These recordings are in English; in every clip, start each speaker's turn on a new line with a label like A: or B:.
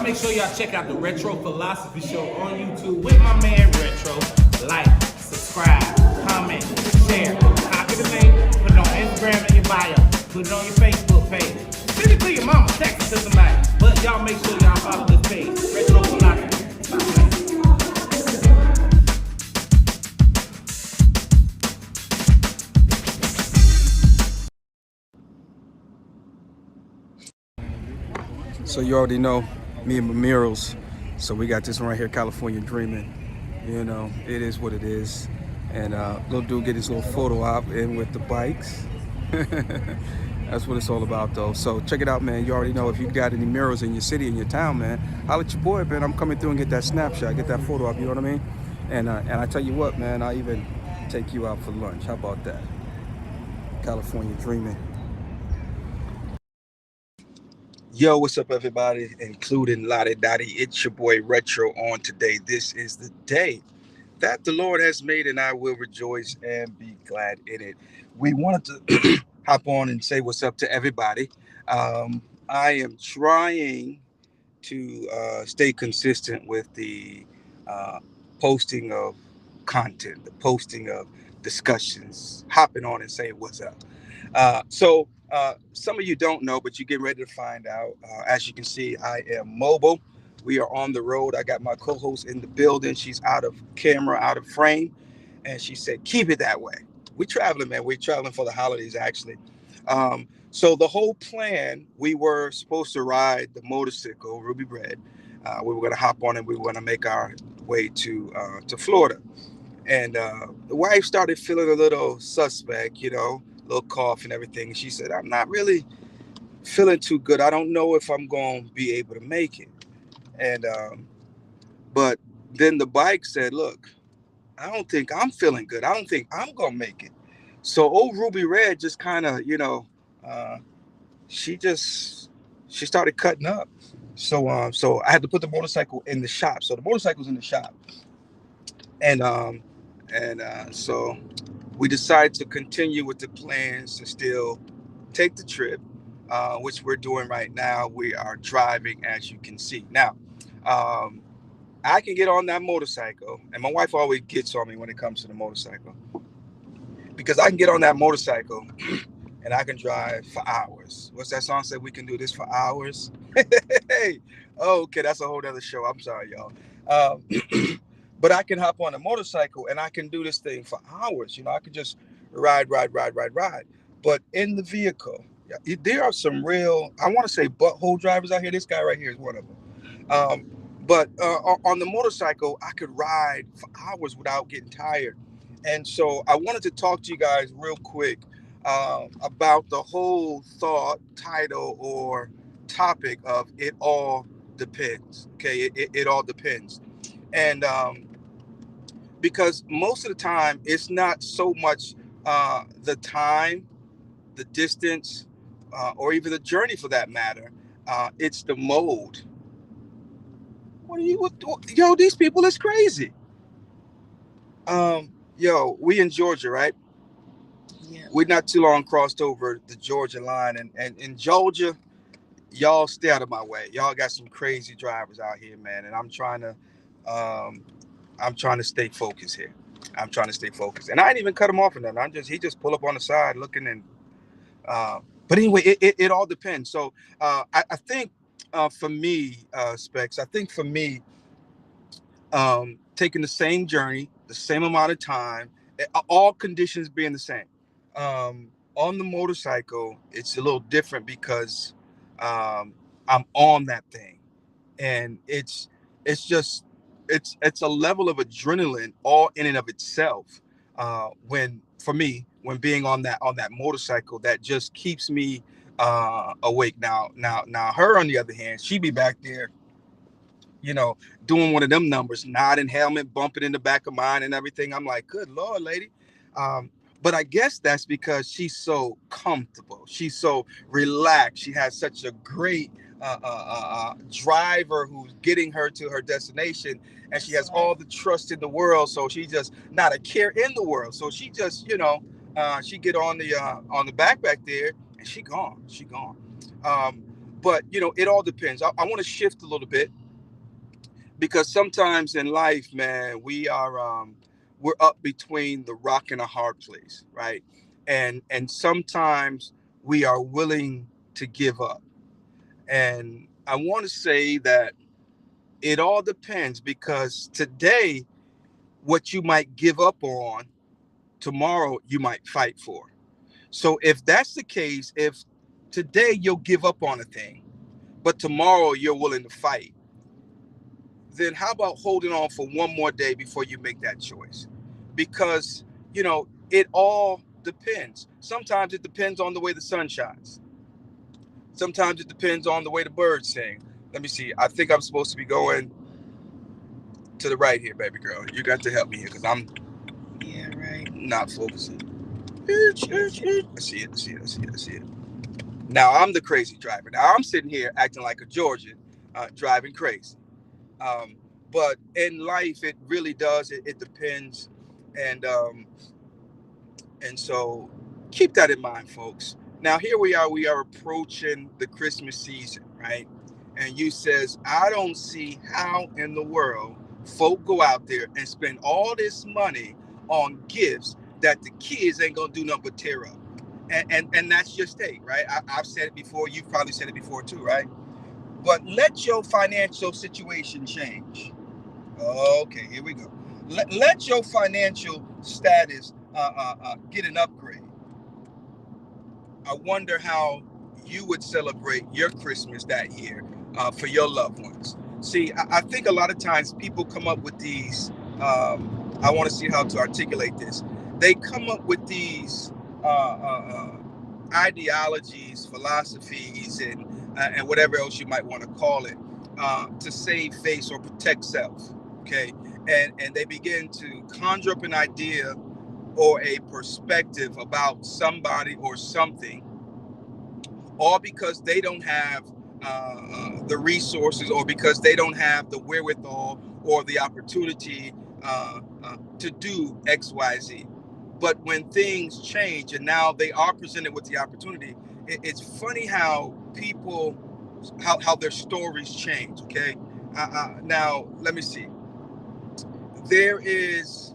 A: make sure y'all check out the Retro Philosophy Show on YouTube with my man Retro. Like, subscribe, comment, share, copy the link, put it on Instagram in your bio, put it on your Facebook page. Send it to your mama, text it to somebody. But y'all make sure y'all follow this page, Retro Philosophy.
B: So you already know me and my murals. So we got this one right here, California Dreaming. You know, it is what it is. And little dude get his little photo op in with the bikes. That's what it's all about though. So check it out, man. You already know if you got any murals in your city, in your town, man, holla at your boy, man. I'm coming through and get that snapshot, get that photo op, you know what I mean? And I tell you what, man, I'll even take you out for lunch. How about that? California Dreaming. Yo, what's up, everybody, including Lottie Dottie? It's your boy Retro on today. This is the day that the Lord has made, and I will rejoice and be glad in it. We wanted to hop on and say what's up to everybody. I am trying to stay consistent with the posting of content, the posting of discussions, hopping on and saying what's up. So some of you don't know, but you're getting ready to find out. As you can see, I am mobile. We are on the road. I got my co-host in the building. She's out of camera, out of frame. And she said, keep it that way. We're traveling, man. We're traveling for the holidays, actually. So the whole plan, we were supposed to ride the motorcycle, Ruby Red. We were going to hop on and we were going to make our way to Florida. And the wife started feeling a little suspect, you know, a little cough and everything. And she said, I'm not really feeling too good. I don't know if I'm going to be able to make it. And but then the bike said, look, I don't think I'm feeling good. I don't think I'm going to make it. So old Ruby Red just kind of, you know, uh, she started cutting up. So I had to put the motorcycle in the shop. So the motorcycle's in the shop. And so we decided to continue with the plans to still take the trip, which we're doing right now. We are driving, as you can see. Now, um, I can get on that motorcycle, and my wife always gets on me when it comes to the motorcycle, because I can get on that motorcycle and I can drive for hours. What's that song said? We can do this for hours. Hey, okay, that's a whole other show. I'm sorry, y'all. Um, but I can hop on a motorcycle and I can do this thing for hours. You know, I could just ride. But in the vehicle, yeah, there are some real, I want to say, butthole drivers out here. This guy right here is one of them. But on the motorcycle, I could ride for hours without getting tired. And so I wanted to talk to you guys real quick about the whole thought, title, or topic of it all depends. Okay, it all depends. And because most of the time, it's not so much the time, the distance, or even the journey for that matter. It's the mode. Yo, these people is crazy. Yo, we in Georgia, right? Yeah. We not too long crossed over the Georgia line, and in Georgia, y'all stay out of my way. Y'all got some crazy drivers out here, man, and um, I'm trying to stay focused here. I'm trying to stay focused, and I ain't even cut him off or nothing. He just pull up on the side looking, and but anyway, it all depends. So I think for me, Specs, I think for me, taking the same journey, the same amount of time, all conditions being the same. On the motorcycle, it's a little different because I'm on that thing, and it's just it's a level of adrenaline all in and of itself. When for me, when being on that motorcycle, that just keeps me awake. Now, her on the other hand, she be back there, you know, doing one of them numbers, nodding, helmet, bumping in the back of mine and everything. I'm like, good Lord, lady. Um, but I guess that's because she's so comfortable. She's so relaxed. She has such a great driver who's getting her to her destination, and she has all the trust in the world. So she just not a care in the world. So she just, you know, she get on the back there, and she gone. Um, But it all depends. I want to shift a little bit, because sometimes in life, man, we're up between the rock and a hard place, right? And sometimes we are willing to give up. And I want to say that it all depends, because today, what you might give up on, tomorrow you might fight for. So if that's the case, if today you'll give up on a thing, but tomorrow you're willing to fight, then how about holding on for one more day before you make that choice? Because, it all depends. Sometimes it depends on the way the sun shines. Sometimes it depends on the way the birds sing. Let me see. I think I'm supposed to be going to the right here, baby girl. You got to help me here, because I'm, yeah, right, not focusing. I see it, I see it, I see it, I see it. Now I'm the crazy driver. Now I'm sitting here acting like a Georgian, driving crazy. Um, but in life, it really does. It depends, and so keep that in mind, folks. Now here we are. We are approaching the Christmas season, right? And you says, I don't see how in the world folk go out there and spend all this money on gifts that the kids ain't gonna do nothing but tear up. And that's your state, right? I've said it before. You've probably said it before too, right? But let your financial situation change. Okay, here we go. Let your financial status get an upgrade. I wonder how you would celebrate your Christmas that year for your loved ones. See, I think a lot of times people come up with these. I want to see how to articulate this. They come up with these ideologies, philosophies, and whatever else you might want to call it, to save face or protect self. Okay, and they begin to conjure up an idea or a perspective about somebody or something, all because they don't have the resources, or because they don't have the wherewithal or the opportunity to do XYZ. But when things change and now they are presented with the opportunity, it's funny how people, how their stories change. Okay, now let me see. There is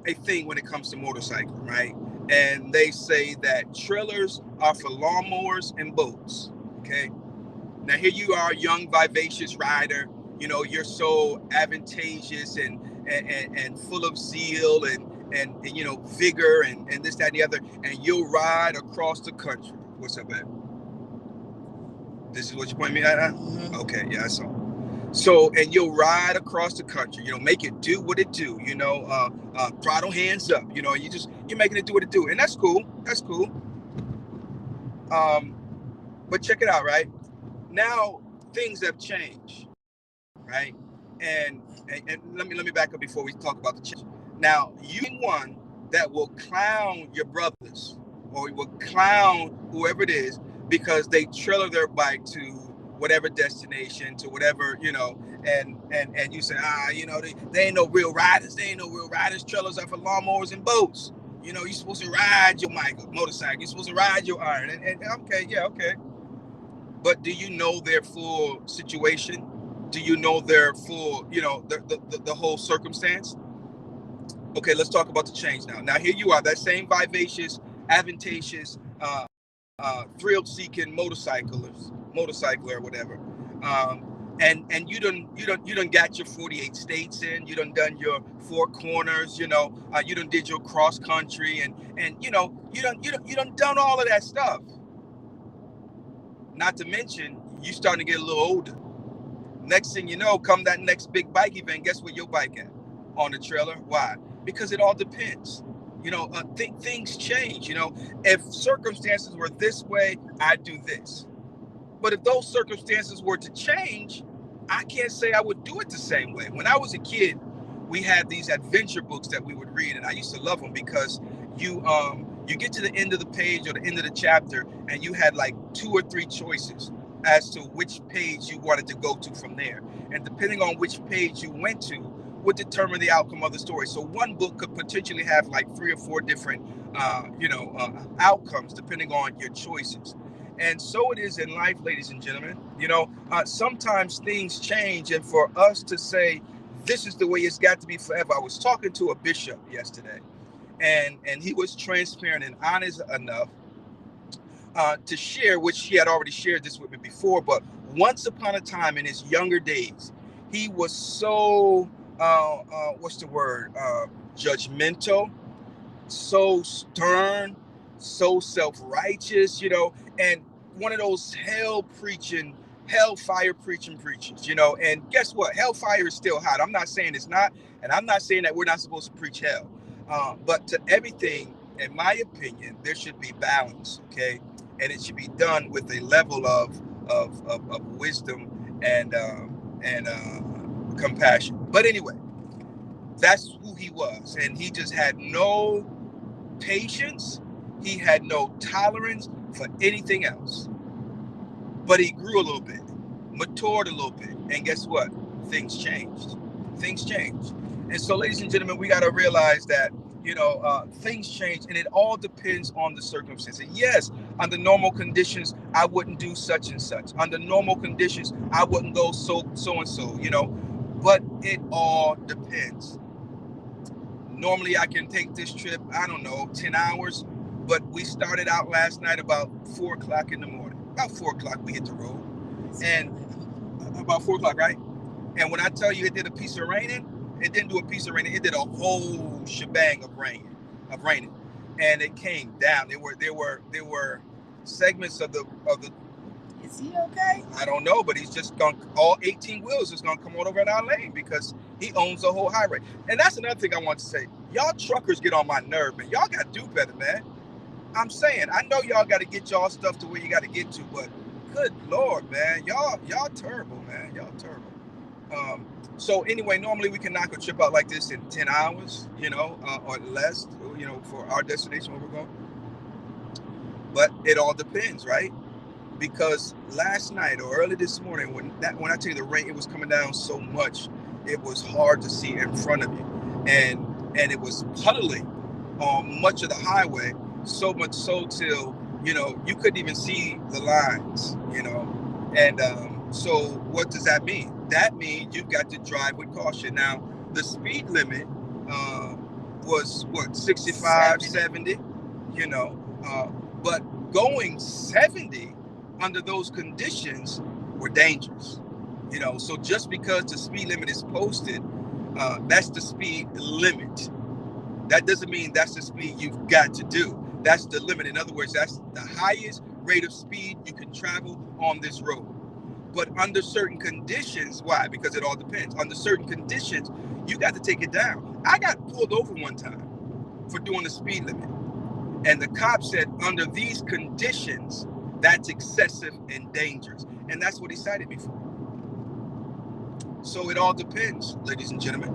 B: a thing when it comes to motorcycling, right? And they say that trailers are for lawnmowers and boats. Okay. Now here you are, young, vivacious rider. You're so advantageous and full of zeal and vigor and this, that, and the other, and you'll ride across the country. What's up, man? This is what you point me at? Mm-hmm. Okay, yeah, I saw. So, and you'll ride across the country, make it do what it do, throttle hands up, you're making it do what it do. And that's cool. That's cool. But check it out, right? Now things have changed, right? And let me back up before we talk about the change. Now, you one that will clown your brothers, or will clown whoever it is, because they trailer their bike to whatever destination, to whatever, and you say, they ain't no real riders. They ain't no real riders. Trailers are for lawnmowers and boats. You're supposed to ride your motorcycle. You're supposed to ride your iron. And okay, yeah, okay. But do you know their full situation? Do you know their full, the whole circumstance? Okay, let's talk about the change now. Now here you are, that same vivacious, advantageous, thrill-seeking motorcycler or whatever, and you done got your 48 states in. You done your 4 corners. You done did your cross country, and you done all of that stuff. Not to mention, you starting to get a little older. Next thing you know, come that next big bike event, guess where your bike at? On the trailer. Why? Because it all depends. Things change. If circumstances were this way, I'd do this. But if those circumstances were to change, I can't say I would do it the same way. When I was a kid, we had these adventure books that we would read, and I used to love them because you get to the end of the page or the end of the chapter, and you had like 2 or 3 choices as to which page you wanted to go to from there. And depending on which page you went to would determine the outcome of the story. So one book could potentially have like 3 or 4 different, outcomes depending on your choices. And so it is in life, ladies and gentlemen. Sometimes things change, and for us to say this is the way it's got to be forever. I was talking to a bishop yesterday, and he was transparent and honest enough to share, which he had already shared this with me before. But once upon a time in his younger days, he was so what's the word? Judgmental, so stern, so self-righteous, and one of those hellfire preaching preachers, and guess what? Hellfire is still hot. I'm not saying it's not, and I'm not saying that we're not supposed to preach hell. But to everything, in my opinion, there should be balance, okay? And it should be done with a level of wisdom and compassion. But anyway, that's who he was, and he just had no patience. He had no tolerance for anything else. But he grew a little bit, matured a little bit, and guess what? Things changed. Things changed. And so, ladies and gentlemen, we got to realize that things change, and it all depends on the circumstance. And yes, under normal conditions, I wouldn't do such and such. Under normal conditions, I wouldn't go so and so. But it all depends. Normally, I can take this trip, I don't know, 10 hours. But we started out last night about 4 o'clock in the morning. About 4 o'clock, we hit the road. And about 4 o'clock, right? And when I tell you it did a piece of raining, it didn't do a piece of raining. It did a whole shebang of raining. And it came down. There were segments of the.
C: Is he okay?
B: I don't know, but he's just gonna, all 18 wheels is gonna come on over in our lane because he owns the whole highway. And that's another thing I want to say. Y'all truckers get on my nerve, man. Y'all gotta do better, man. I'm saying, I know y'all got to get y'all stuff to where you got to get to, but good Lord, man, y'all terrible, man. Y'all terrible. So anyway, normally we can knock a trip out like this in 10 hours, or less, for our destination where we're going. But it all depends, right? Because last night or early this morning, when I tell you the rain, it was coming down so much, it was hard to see in front of you, and it was puddling on much of the highway. So much so till, you couldn't even see the lines, And so what does that mean? That means you've got to drive with caution. Now, the speed limit was, 65, 70, but going 70 under those conditions were dangerous. So just because the speed limit is posted, that's the speed limit. That doesn't mean that's the speed you've got to do. That's the limit. In other words, that's the highest rate of speed you can travel on this road. But under certain conditions, why? Because it all depends. Under certain conditions, you got to take it down. I got pulled over one time for doing the speed limit. And the cop said, under these conditions, that's excessive and dangerous. And that's what he cited me for. So it all depends, ladies and gentlemen.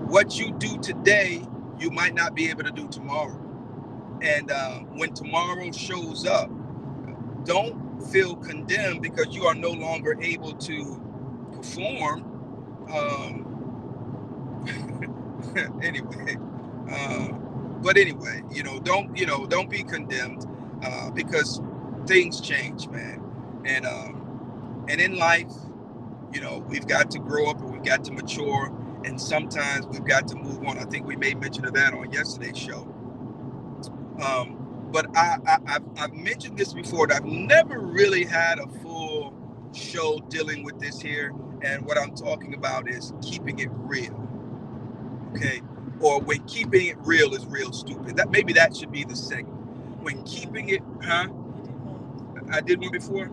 B: What you do today, you might not be able to do tomorrow. And when tomorrow shows up, don't feel condemned because you are no longer able to perform. But anyway, don't be condemned because things change, man. And in life, we've got to grow up and we've got to mature, and sometimes we've got to move on. I think we made mention of that on yesterday's show. But I've mentioned this before, that I've never really had a full show dealing with this here. And what I'm talking about is keeping it real. Okay? Or when keeping it real is real stupid. Maybe that should be the segment. When keeping it, I did one before?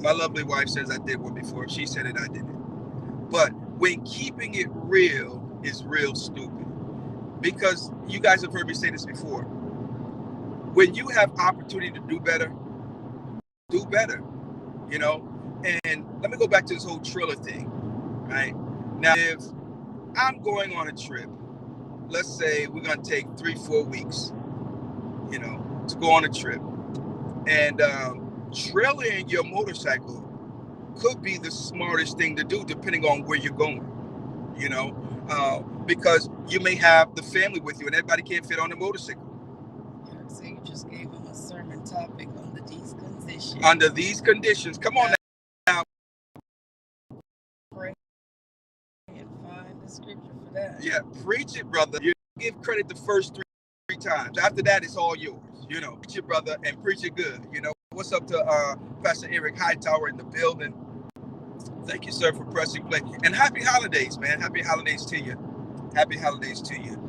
B: My lovely wife says I did one before. She said it, I didn't. But when keeping it real is real stupid. Because you guys have heard me say this before. When you have opportunity to do better, do better, And let me go back to this whole Triller thing, right? Now, if I'm going on a trip, let's say we're going to take 3-4 weeks, to go on a trip. And trailing your motorcycle could be the smartest thing to do depending on where you're going, because you may have the family with you and everybody can't fit on the motorcycle.
C: So you just gave him a sermon topic under these conditions.
B: Under these conditions. Come on now.
C: Pray and find the scripture for that.
B: Yeah, preach it, brother. You give credit the first three times. After that, it's all yours. You know, preach it, brother, and preach it good. You know, what's up to Pastor Eric Hightower in the building? Thank you, sir, for pressing play. And happy holidays, man. Happy holidays to you. Happy holidays to you.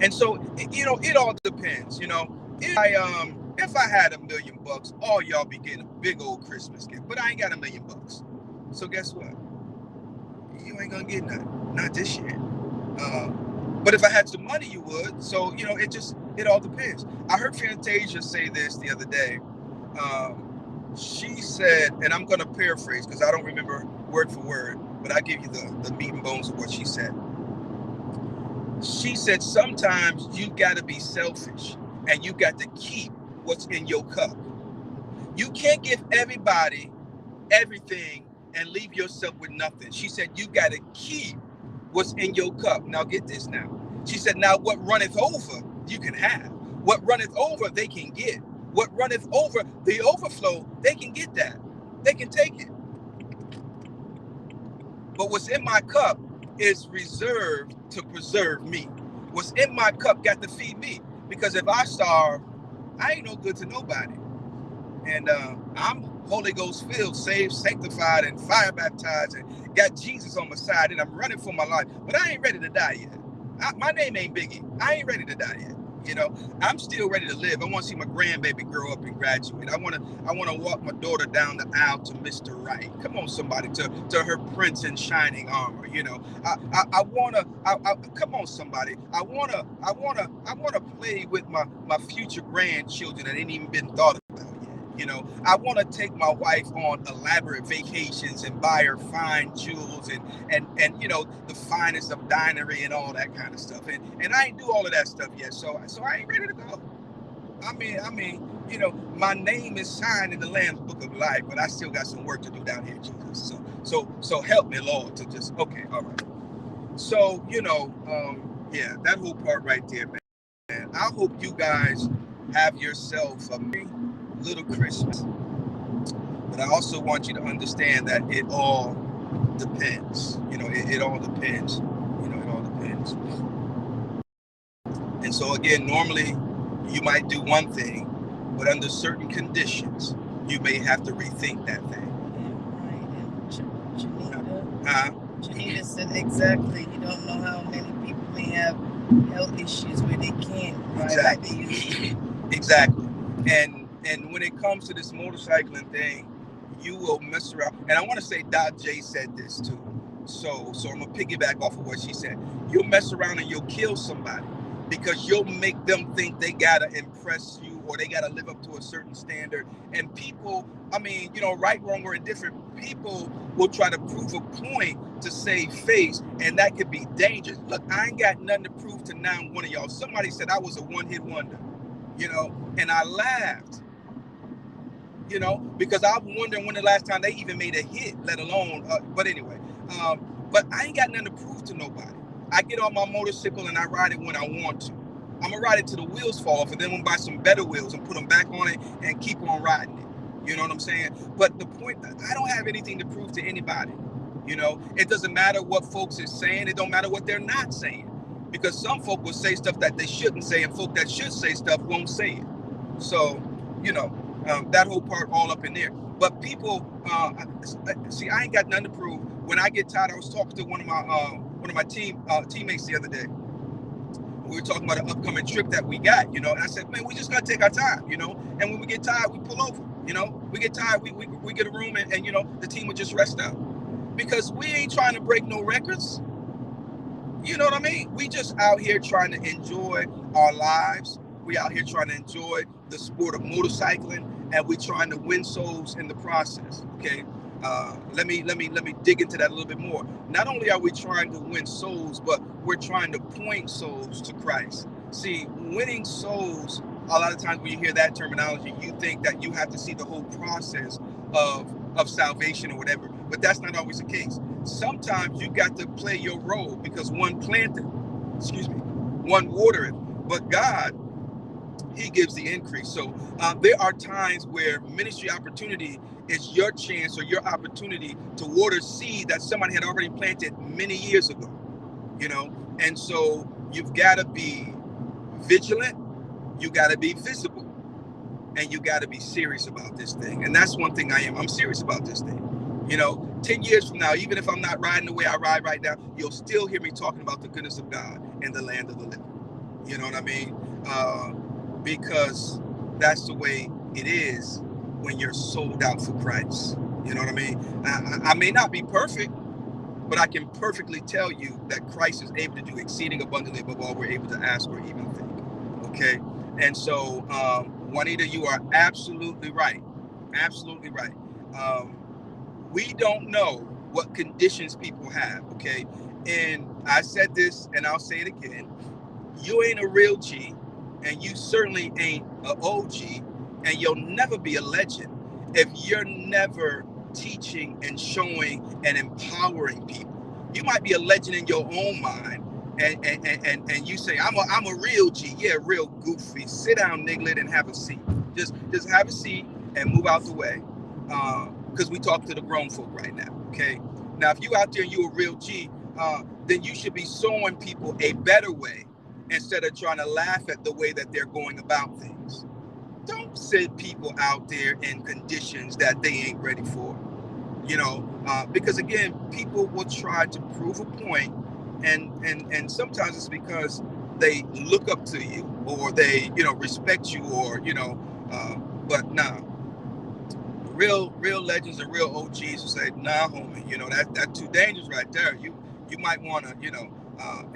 B: And so, you know, it all depends. You know, if I had $1 million, all y'all be getting a big old Christmas gift. But I ain't got $1 million. So guess what? You ain't gonna get nothing. Not this year. But if I had some money, you would. So, you know, it all depends. I heard Fantasia say this the other day. She said, and I'm going to paraphrase because I don't remember word for word, but I'll give you the meat and bones of what she said. She said, sometimes you got to be selfish and you got to keep what's in your cup. You can't give everybody everything and leave yourself with nothing. She said, you got to keep what's in your cup. Now get this now. She said, now what runneth over, you can have. What runneth over, they can get. What runneth over, the overflow, they can get that. They can take it. But what's in my cup is reserved to preserve me. What's in my cup got to feed me. Because if I starve, I ain't no good to nobody. And I'm Holy Ghost filled, saved, sanctified, and fire baptized, and got Jesus on my side, and I'm running for my life. But I ain't ready to die yet. My name ain't Biggie. I ain't ready to die yet. You know, I'm still ready to live. I want to see my grandbaby grow up and graduate. I want to walk my daughter down the aisle to Mr. Right. Come on, somebody, to her prince in shining armor. You know, I wanna come on, somebody. I wanna play with my future grandchildren that ain't even been thought about yet. You know, I want to take my wife on elaborate vacations and buy her fine jewels and you know, the finest of dinery and all that kind of stuff. And I ain't do all of that stuff yet. So I ain't ready to go. I mean, you know, my name is signed in the Lamb's Book of Life, but I still got some work to do down here, Jesus. So help me, Lord, to just, okay, all right. So, you know, yeah, that whole part right there, man. I hope you guys have yourself a little Christmas, but I also want you to understand that it all depends. You know, it all depends. You know, it all depends. And so again, normally you might do one thing, but under certain conditions, you may have to rethink that thing.
C: Yeah, right. And Janita said exactly. You don't know how many people may have health issues where they can't ride like they used to.
B: Exactly. And when it comes to this motorcycling thing, you will mess around. And I want to say Doc J said this too. So I'm going to piggyback off of what she said. You'll mess around and you'll kill somebody because you'll make them think they got to impress you or they got to live up to a certain standard. And people, I mean, you know, right, wrong, or indifferent, people will try to prove a point to save face, and that could be dangerous. Look, I ain't got nothing to prove to now one of y'all. Somebody said I was a one-hit wonder, you know, and I laughed. You know, because I'm wondering when the last time they even made a hit, let alone, but anyway, but I ain't got nothing to prove to nobody. I get on my motorcycle and I ride it when I want to. I'm gonna ride it till the wheels fall off, and then I'm gonna buy some better wheels and put them back on it and keep on riding it. You know what I'm saying? But the point, I don't have anything to prove to anybody. You know, it doesn't matter what folks is saying. It don't matter what they're not saying, because some folk will say stuff that they shouldn't say, and folk that should say stuff won't say it. So, you know. That whole part all up in there. But people, see, I ain't got nothing to prove. When I get tired, I was talking to one of my teammates the other day. We were talking about an upcoming trip that we got, you know, and I said, man, we just gotta take our time, you know, and when we get tired, we pull over, you know, we get tired, we get a room and you know, the team would just rest up, because we ain't trying to break no records. You know what I mean? We just out here trying to enjoy our lives. We out here trying to enjoy the sport of motorcycling, and we're trying to win souls in the process. Okay, let me dig into that a little bit more. Not only are we trying to win souls, but we're trying to point souls to Christ. See, winning souls, a lot of times when you hear that terminology, you think that you have to see the whole process of salvation or whatever, but that's not always the case. Sometimes you got to play your role, because one planted, one watered, but God, He gives the increase. So there are times where ministry opportunity is your chance or your opportunity to water seed that somebody had already planted many years ago, you know? And so you've got to be vigilant, you got to be visible, and you got to be serious about this thing. And that's one thing I am. I'm serious about this thing. You know, 10 years from now, even if I'm not riding the way I ride right now, you'll still hear me talking about the goodness of God in the land of the living. You know what I mean? Because that's the way it is when you're sold out for Christ. You know what I mean? I may not be perfect, but I can perfectly tell you that Christ is able to do exceeding abundantly above all we're able to ask or even think. Okay? And so, Juanita, you are absolutely right. Absolutely right. We don't know what conditions people have, okay? And I said this, and I'll say it again. You ain't a real G, and you certainly ain't an OG, and you'll never be a legend if you're never teaching and showing and empowering people. You might be a legend in your own mind, and you say, I'm a real G. Yeah, real goofy. Sit down, Niglet, and have a seat. Just have a seat and move out the way. Because we talk to the grown folk right now, okay? Now, if you out there and you a real G, then you should be showing people a better way instead of trying to laugh at the way that they're going about things. Don't send people out there in conditions that they ain't ready for, you know, because again, people will try to prove a point, and sometimes it's because they look up to you or they, you know, respect you or, you know, but nah. Real legends and real OGs will say, nah, homie, you know, that's too dangerous right there. You might want to, you know,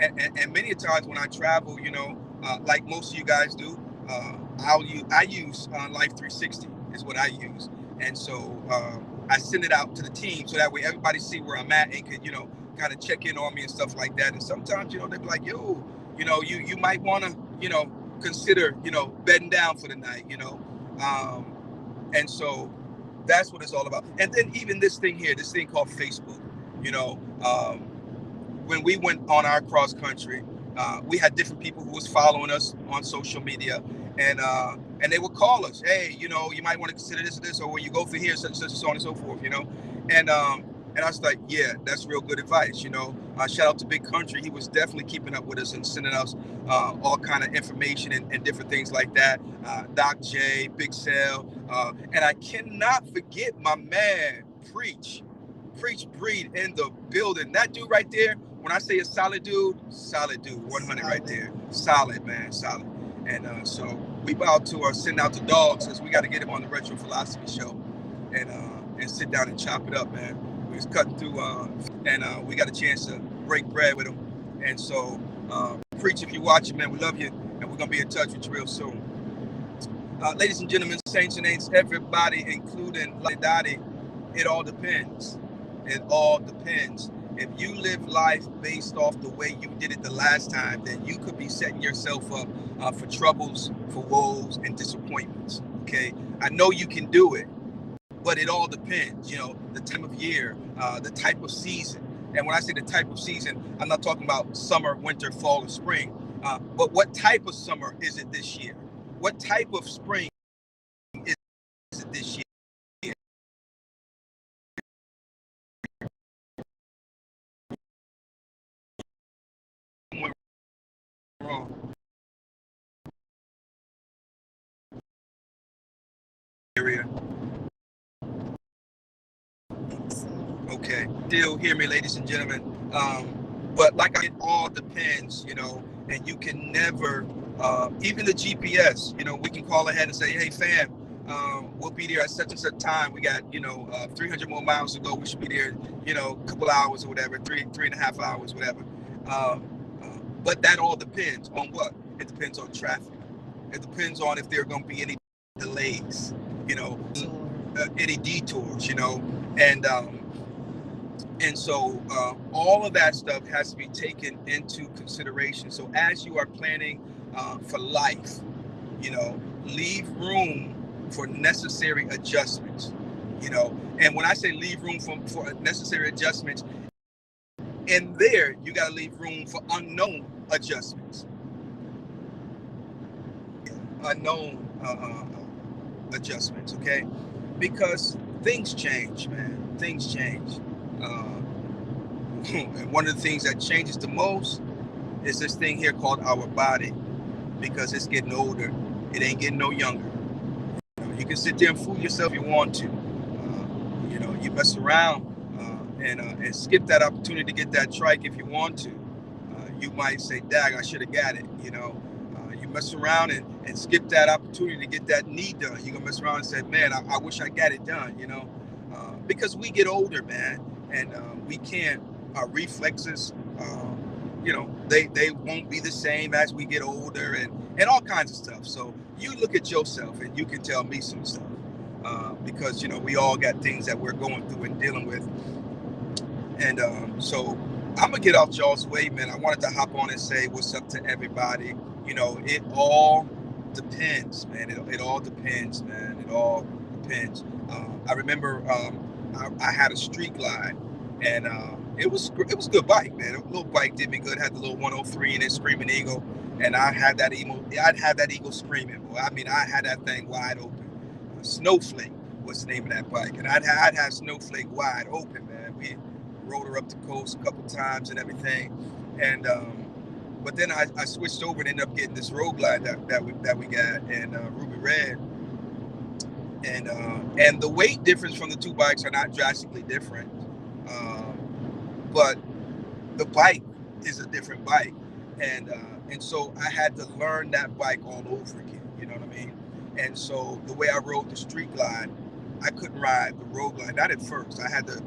B: and many times when I travel, you know, like most of you guys do, I use Life 360 is what I use, and so I send it out to the team so that way everybody see where I'm at and could, you know, kind of check in on me and stuff like that. And sometimes, you know, they be like, yo, you know, you might want to, you know, consider, you know, bedding down for the night, you know, and so. That's what it's all about. And then even this thing here, this thing called Facebook, you know, when we went on our cross country, we had different people who was following us on social media, and they would call us, hey, you know, you might want to consider this, or when you go through here, such and so on and so forth, you know, and I was like, yeah, that's real good advice, you know. Shout out to Big Country. He was definitely keeping up with us and sending us all kind of information and different things like that. Doc J, Big Sal, and I cannot forget my man, Preach Breed in the building. That dude right there, when I say a solid dude, 100 right there. Solid, man, solid. And so we about to send out the dogs because we got to get him on the Retro Philosophy Show and sit down and chop it up, man. We was cutting through, and we got a chance to break bread with him. And so, Preach, if you're watching, man, we love you, and we're going to be in touch with you real soon. Ladies and gentlemen, saints and ain'ts, everybody, including Dottie, it all depends. It all depends. If you live life based off the way you did it the last time, then you could be setting yourself up for troubles, for woes, and disappointments, okay? I know you can do it, but it all depends, you know, the time of year, the type of season. And when I say the type of season, I'm not talking about summer, winter, fall, or spring, but what type of summer is it this year? What type of spring is it this year? Wrong. Area. Okay, still hear me, ladies and gentlemen. But like it all depends, you know, and you can never, even the GPS, you know, we can call ahead and say, hey, fam, we'll be there at such and such time. We got, you know, 300 more miles to go. We should be there, you know, a couple hours or whatever, three and a half hours, whatever. But that all depends on what? It depends on traffic. It depends on if there are going to be any delays, you know, any detours, you know, and so all of that stuff has to be taken into consideration. So as you are planning for life, you know, leave room for necessary adjustments, you know. And when I say leave room for necessary adjustments, in there, you got to leave room for unknown adjustments. unknown adjustments, okay? Because things change, man. Things change. And one of the things that changes the most is this thing here called our body, because it's getting older. It ain't getting no younger. You can sit there and fool yourself if you want to. You mess around and skip that opportunity to get that trike if you want to. You might say, "Dag, I should have got it." You mess around and skip that opportunity to get that knee done. You're gonna mess around and say, "Man, I wish I got it done." Because we get older, man, and we can't. Our reflexes, they won't be the same as we get older, and all kinds of stuff. So you look at yourself and you can tell me some stuff, because we all got things that we're going through and dealing with. And so I'm gonna get off y'all's way, man. I wanted to hop on and say what's up to everybody. It all depends, man. It all depends, man. It all depends. I remember I had a Street Glide, and it was a good bike, man. A little bike did me good. Had the little 103 in it, Screaming Eagle, and I had that Eagle screaming. Boy, I mean, I had that thing wide open. Snowflake was the name of that bike, and I'd have Snowflake wide open, man. We rode her up the coast a couple times and everything, and but then I switched over and ended up getting this Road Glide that we got, and Ruby Red, and the weight difference from the two bikes are not drastically different, but the bike is a different bike, and so I had to learn that bike all over again. You know what I mean? And so the way I rode the Street Glide, I couldn't ride the Road Glide. Not at first. I had to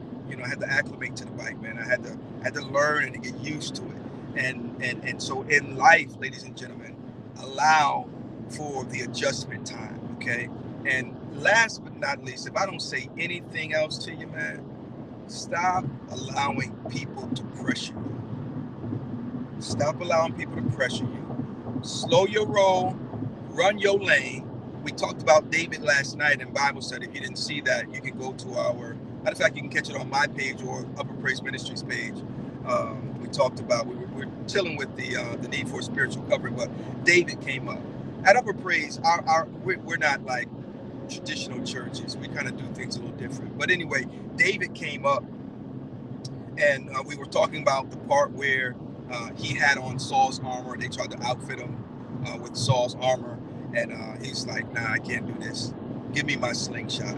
B: acclimate to the bike, man. I had to learn and to get used to it. And so in life, ladies and gentlemen, allow for the adjustment time, okay? And last but not least, if I don't say anything else to you, man, stop allowing people to pressure you. Stop allowing people to pressure you. Slow your roll, run your lane. We talked about David last night in Bible study. If you didn't see that, you can go to our, matter of fact, you can catch it on my page or Upper Praise Ministries page. We talked about, we're chilling with the need for spiritual covering, but David came up. At Upper Praise, we're not like traditional churches. We kind of do things a little different. But anyway, David came up, and we were talking about the part where he had on Saul's armor. They tried to outfit him with Saul's armor, and he's like, "Nah, I can't do this. Give me my slingshot."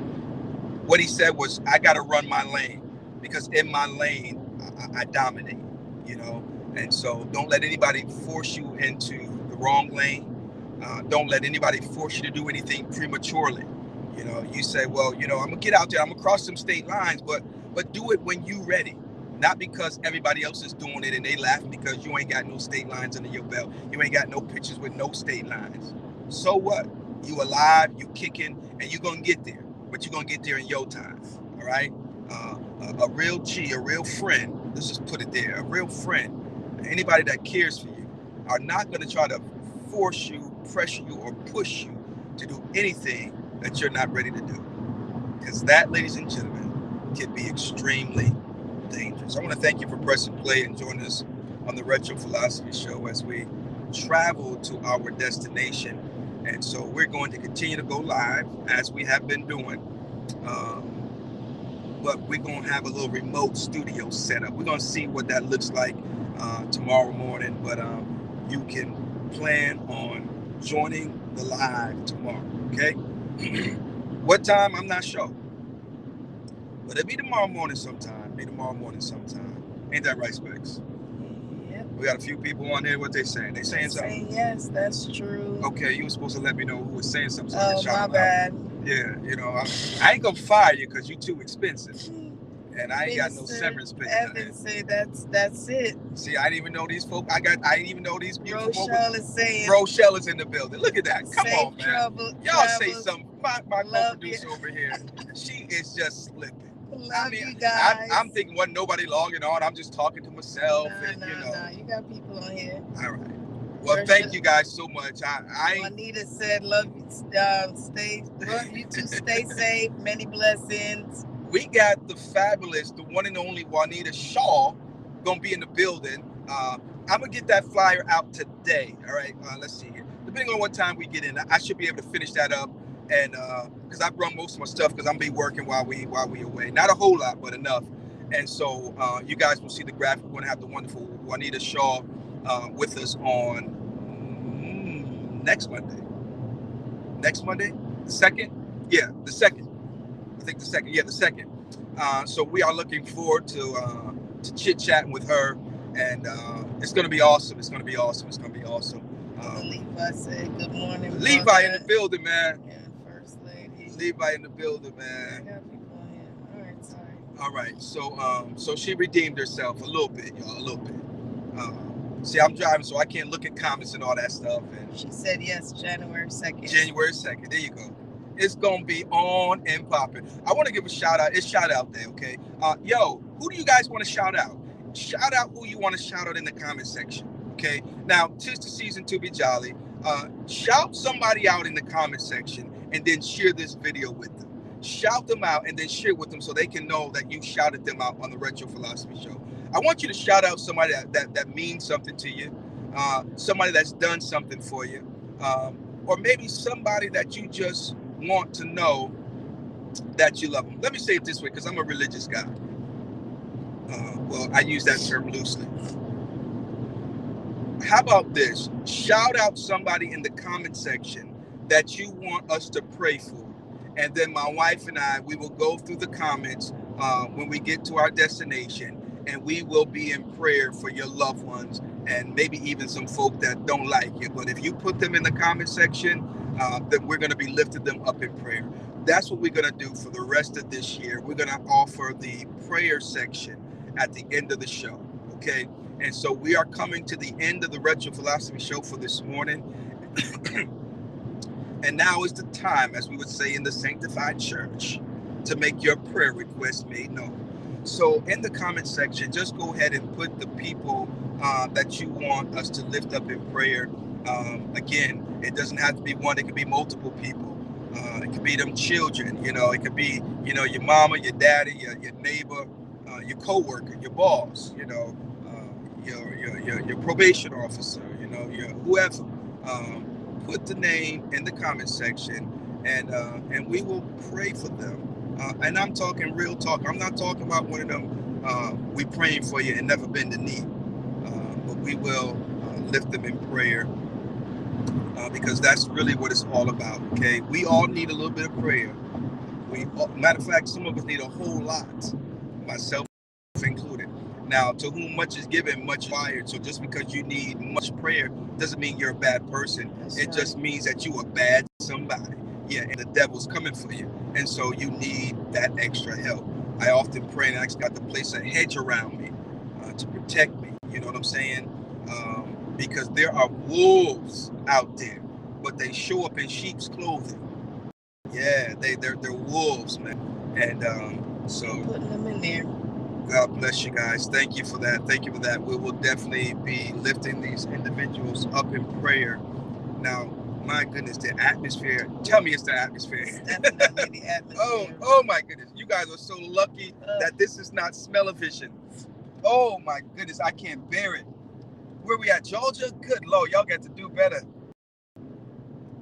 B: What he said was, "I got to run my lane, because in my lane, I dominate, and so don't let anybody force you into the wrong lane. Don't let anybody force you to do anything prematurely. You say, well, I'm gonna get out there, I'm gonna cross some state lines, but do it when you ready, not because everybody else is doing it and they laughing because you ain't got no state lines under your belt. You ain't got no pictures with no state lines. So what? You alive, you kicking, and you're gonna get there, but you're gonna get there in your time. All right? A real G, a real friend, let's just put it there, a real friend, anybody that cares for you, are not going to try to force you, pressure you, or push you to do anything that you're not ready to do. Because that, ladies and gentlemen, can be extremely dangerous. I want to thank you for pressing play and joining us on the Retro Philosophy Show as we travel to our destination. And so we're going to continue to go live as we have been doing. But we're going to have a little remote studio set up. We're going to see what that looks like tomorrow morning. But you can plan on joining the live tomorrow, okay? What time? I'm not sure. But it'll be tomorrow morning sometime. Ain't that right, Specs?
C: Yep.
B: We got a few people on here. What they saying? They saying something?
C: Yes, that's true.
B: Okay, you were supposed to let me know who was saying something. So
C: Oh, my bad.
B: Yeah, I ain't gonna fire you because you're too expensive, and I ain't got no severance pay.
C: Evan said that's it.
B: See, I didn't even know these folks. I didn't even know these beautiful folks.
C: Rochelle is saying.
B: Rochelle is in the building. Look at that. Come
C: Safe
B: on, man.
C: Trouble,
B: Y'all
C: travels.
B: say something. My
C: Love
B: co-producer over here, she is just slipping.
C: Love you guys.
B: I'm thinking wasn't nobody logging on. I'm just talking to myself,
C: Nah, you got people on here.
B: All right. Well, thank you guys so much.
C: Juanita said, "Love you. Love you too. Stay safe. Many blessings."
B: We got the fabulous, the one and only Juanita Shaw gonna be in the building. I'm gonna get that flyer out today. All right. Let's see here. The depending on what time we get in, I should be able to finish that up. And because I run most of my stuff because I'm be working while we away. Not a whole lot, but enough. And so you guys will see the graphic. We're gonna have the wonderful Juanita Shaw with us on next Monday. Next Monday, the 2nd. Yeah, the 2nd. I think the 2nd. Yeah, the 2nd. So we are looking forward to chit chatting with her, and it's gonna be awesome. It's gonna be awesome. It's gonna be awesome.
C: Levi said, "Good morning."
B: Levi in the building, man.
C: Yeah, First Lady.
B: Levi in the building,
C: I
B: man.
C: got people on here. All right, sorry.
B: All right, so she redeemed herself a little bit, y'all, a little bit. See, I'm driving, so I can't look at comments and all that stuff. And
C: She said yes, January 2nd.
B: January 2nd, there you go. It's gonna be on and popping. I want to give a shout out. It's shout out day, okay? Yo, who do you guys want to shout out? Shout out who you want to shout out in the comment section, okay? Now, 'tis the season to be jolly. Shout somebody out in the comment section and then share this video with them. Shout them out and then share with them so they can know that you shouted them out on the Retro Philosophy Show. I want you to shout out somebody that means something to you, somebody that's done something for you, or maybe somebody that you just want to know that you love them. Let me say it this way, because I'm a religious guy. Well, I use that term loosely. How about this? Shout out somebody in the comment section that you want us to pray for. And then my wife and I, we will go through the comments when we get to our destination, and we will be in prayer for your loved ones and maybe even some folk that don't like you. But if you put them in the comment section, then we're going to be lifting them up in prayer. That's what we're going to do for the rest of this year. We're going to offer the prayer section at the end of the show, okay? And so we are coming to the end of the Retro Philosophy Show for this morning. And now is the time, as we would say in the Sanctified Church, to make your prayer request made known. So in the comment section, just go ahead and put the people that you want us to lift up in prayer. Again, it doesn't have to be one, it could be multiple people. It could be them children, it could be, your mama, your daddy, your neighbor, your coworker, your boss, your probation officer, your whoever. Put the name in the comment section, and we will pray for them. And I'm talking real talk. I'm not talking about one of them, we praying for you and never bend the knee. But we will lift them in prayer because that's really what it's all about, okay? We all need a little bit of prayer. Matter of fact, some of us need a whole lot, myself included. Now, to whom much is given, much required. So just because you need much prayer doesn't mean you're a bad person. It just means that you are bad somebody. Yeah, and the devil's coming for you. And so you need that extra help. I often pray and I ask God to place a hedge around me to protect me. You know what I'm saying? Because there are wolves out there, but they show up in sheep's clothing. Yeah, they're wolves, man. And so
C: Putting them in there.
B: God bless you guys. Thank you for that. Thank you for that. We will definitely be lifting these individuals up in prayer. Now, my goodness, the atmosphere. Tell me it's the atmosphere.
C: It's definitely the atmosphere.
B: Oh my goodness. You guys are so lucky that this is not smell-o-vision. Oh my goodness, I can't bear it. Where we at, Georgia? Good Lord, y'all got to do better.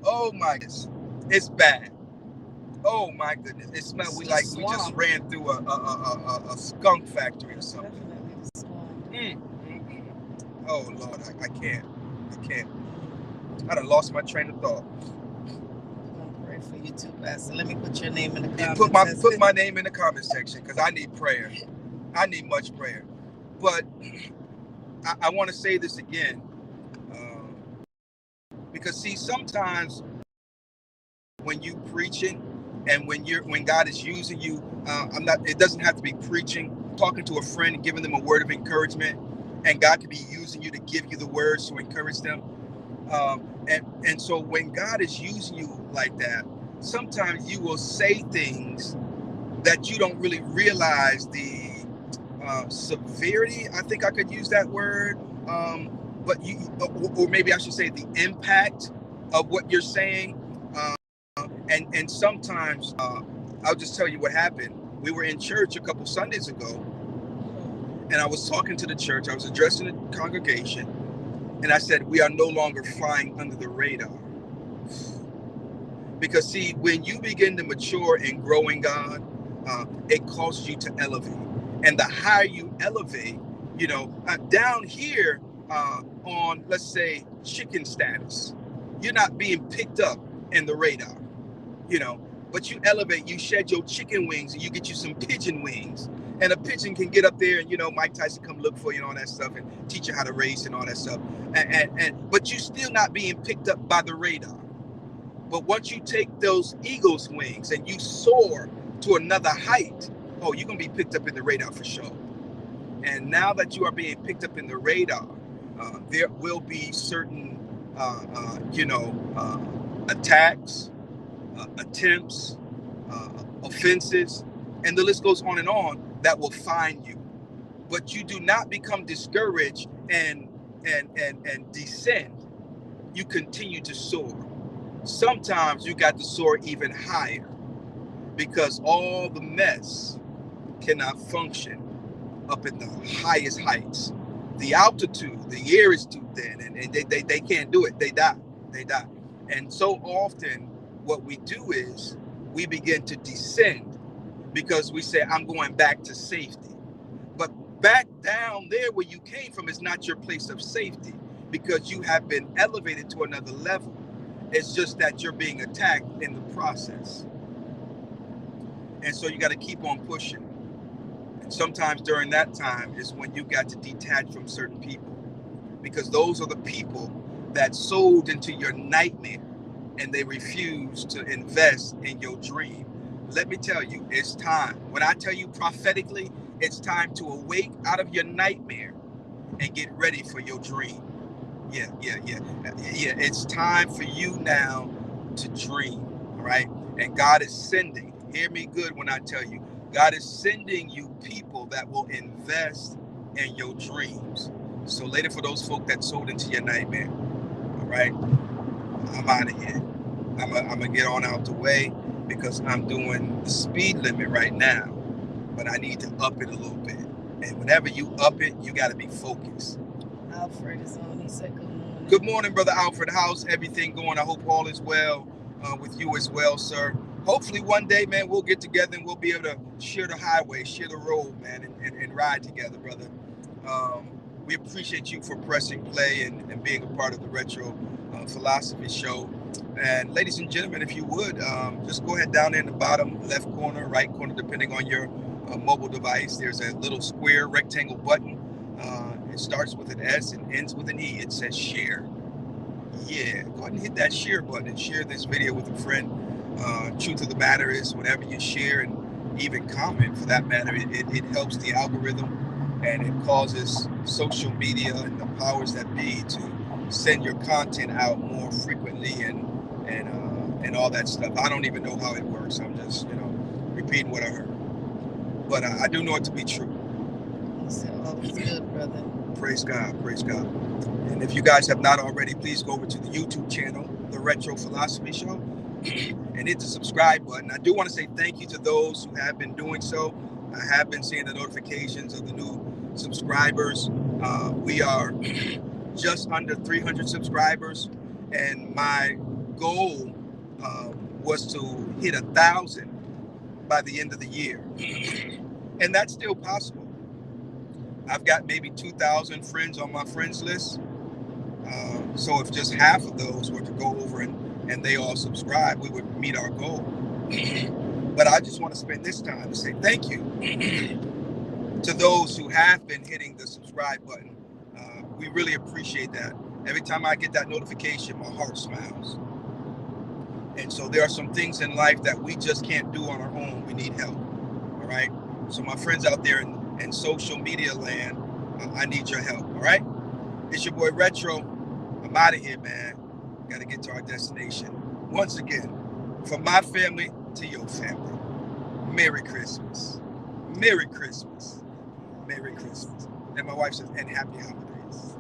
B: Oh my goodness, it's bad. Oh my goodness, it smells we just ran through a skunk factory or something.
C: Definitely the swamp.
B: Oh Lord, I can't. I done lost my train of thought.
C: I'm gonna pray for you too, Pastor. Let me put your name in the
B: Yeah,
C: comments.
B: put my name in the comment section because I need prayer. I need much prayer. But I want to say this again because see, sometimes when you preaching and when God is using you, it doesn't have to be preaching, talking to a friend and giving them a word of encouragement, and God could be using you to give you the words to encourage them. And so when God is using you like that, sometimes you will say things that you don't really realize the severity, I think I could use that word, but or maybe I should say the impact of what you're saying. And sometimes I'll just tell you what happened. We were in church a couple Sundays ago, and I was talking to the church. I was addressing the congregation, and I said, we are no longer flying under the radar. Because see, when you begin to mature and grow in God, it causes you to elevate. And the higher you elevate, down here on, let's say, chicken status, you're not being picked up in the radar, but you elevate, you shed your chicken wings and you get you some pigeon wings. And a pigeon can get up there and, Mike Tyson come look for you and all that stuff and teach you how to race and all that stuff. But you're still not being picked up by the radar. But once you take those eagle's wings and you soar to another height, you're going to be picked up in the radar for sure. And now that you are being picked up in the radar, there will be certain, attacks, attempts, offenses, and the list goes on that will find you. But you do not become discouraged and descend. You continue to soar. Sometimes you got to soar even higher because all the mess cannot function up in the highest heights. The altitude, the air is too thin, and they can't do it. They die. And so often what we do is we begin to descend because we say, I'm going back to safety. But back down there where you came from is not your place of safety because you have been elevated to another level. It's just that you're being attacked in the process. And so you got to keep on pushing. And sometimes during that time is when you got to detach from certain people because those are the people that sold into your nightmare and they refuse to invest in your dream. Let me tell you, it's time. When I tell you prophetically, it's time to awake out of your nightmare and get ready for your dream. Yeah. It's time for you now to dream, all right? And God is sending, hear me good when I tell you, God is sending you people that will invest in your dreams. So later for those folk that sold into your nightmare, all right? I'm out of here. I'm gonna get on out the way because I'm doing the speed limit right now, but I need to up it a little bit. And whenever you up it, you got to be focused.
C: Alfred is on. He said good morning.
B: Good morning, Brother Alfred. How's everything going? I hope all is well with you as well, sir. Hopefully one day, man, we'll get together and we'll be able to share the highway, share the road, man, and ride together, brother. We appreciate you for pressing play and being a part of the Retro Philosophy Show. And ladies and gentlemen, if you would, just go ahead down there in the bottom left corner, right corner, depending on your mobile device. There's a little square rectangle button. It starts with an S and ends with an E. It says share. Yeah, go ahead and hit that share button and share this video with a friend. Truth of the matter is, whenever you share and even comment for that matter, it helps the algorithm and it causes social media and the powers that be to send your content out more frequently and all that stuff. I don't even know how it works. I'm just, repeating what I heard. But I do know it to be true.
C: He said, all is good, brother.
B: Praise God. Praise God. And if you guys have not already, please go over to the YouTube channel, The Retro Philosophy Show, and hit the subscribe button. I do want to say thank you to those who have been doing so. I have been seeing the notifications of the new subscribers. We are just under 300 subscribers, and my goal was to hit 1,000 by the end of the year, and that's still possible. I've got maybe 2,000 friends on my friends list, so if just half of those were to go over and they all subscribe, we would meet our goal. But I just want to spend this time to say thank you to those who have been hitting the subscribe button. We really appreciate that. Every time I get that notification, my heart smiles. And so there are some things in life that we just can't do on our own. We need help, all right? So my friends out there in social media land, I need your help, all right? It's your boy Retro. I'm out of here, man. Got to get to our destination. Once again, from my family to your family, Merry Christmas. Merry Christmas. Merry Christmas. And my wife says, and happy holidays.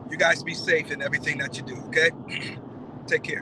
B: You guys be safe in everything that you do, okay? Take care.